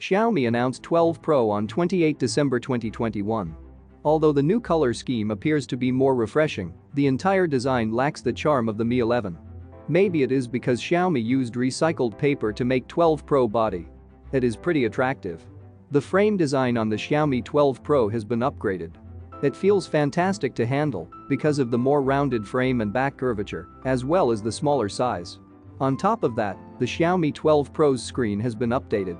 Xiaomi announced 12 Pro on 28 December 2021. Although the new color scheme appears to be more refreshing, the entire design lacks the charm of the Mi 11. Maybe it is because Xiaomi used recycled paper to make 12 Pro body. It is pretty attractive. The frame design on the Xiaomi 12 Pro has been upgraded. It feels fantastic to handle because of the more rounded frame and back curvature, as well as the smaller size. On top of that, the Xiaomi 12 Pro's screen has been updated.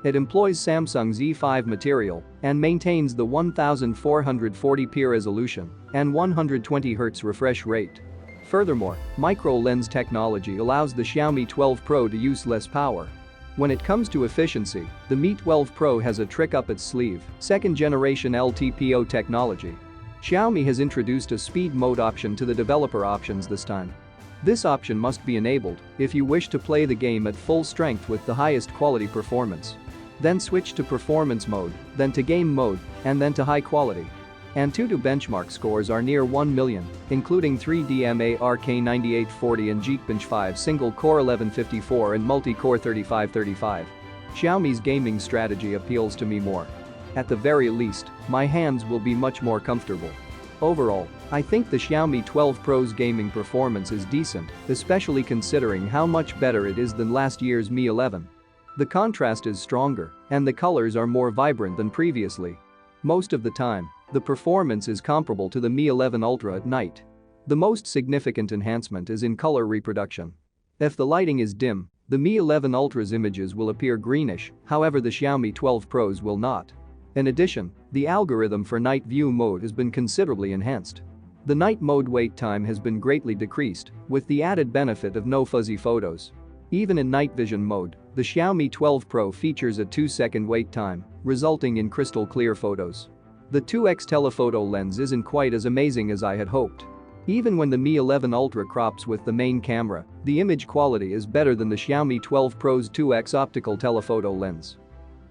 It employs Samsung's E5 material and maintains the 1440p resolution and 120Hz refresh rate. Furthermore, micro-lens technology allows the Xiaomi 12 Pro to use less power. When it comes to efficiency, the Mi 12 Pro has a trick up its sleeve, second-generation LTPO technology. Xiaomi has introduced a speed mode option to the developer options this time. This option must be enabled if you wish to play the game at full strength with the highest quality performance. Then switch to performance mode, then to game mode, and then to high quality. Antutu benchmark scores are near 1 million, including 3DMA RK9840 and Geekbench 5 single-core 1154 and multi-core 3535. Xiaomi's gaming strategy appeals to me more. At the very least, my hands will be much more comfortable. Overall, I think the Xiaomi 12 Pro's gaming performance is decent, especially considering how much better it is than last year's Mi 11. The contrast is stronger, and the colors are more vibrant than previously. Most of the time, the performance is comparable to the Mi 11 Ultra at night. The most significant enhancement is in color reproduction. If the lighting is dim, the Mi 11 Ultra's images will appear greenish, however the Xiaomi 12 Pro's will not. In addition, the algorithm for night view mode has been considerably enhanced. The night mode wait time has been greatly decreased, with the added benefit of no fuzzy photos. Even in night vision mode, the Xiaomi 12 Pro features a 2-second wait time, resulting in crystal clear photos. The 2x telephoto lens isn't quite as amazing as I had hoped. Even when the Mi 11 Ultra crops with the main camera, the image quality is better than the Xiaomi 12 Pro's 2x optical telephoto lens.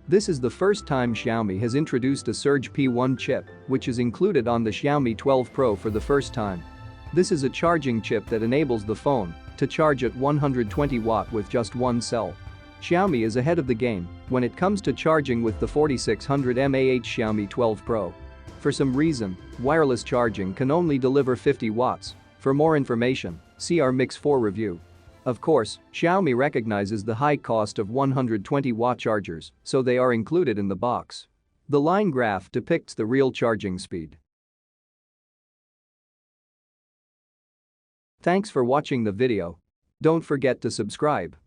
This is the first time Xiaomi has introduced a Surge P1 chip, which is included on the Xiaomi 12 Pro for the first time. This is a charging chip that enables the phone to charge at 120 watt with just one cell. Xiaomi is ahead of the game when it comes to charging with the 4600 mAh Xiaomi 12 Pro. For some reason, wireless charging can only deliver 50 watts. For more information, see our Mix 4 review. Of course, Xiaomi recognizes the high cost of 120-watt chargers, so they are included in the box. The line graph depicts the real charging speed. Thanks for watching the video. Don't forget to subscribe.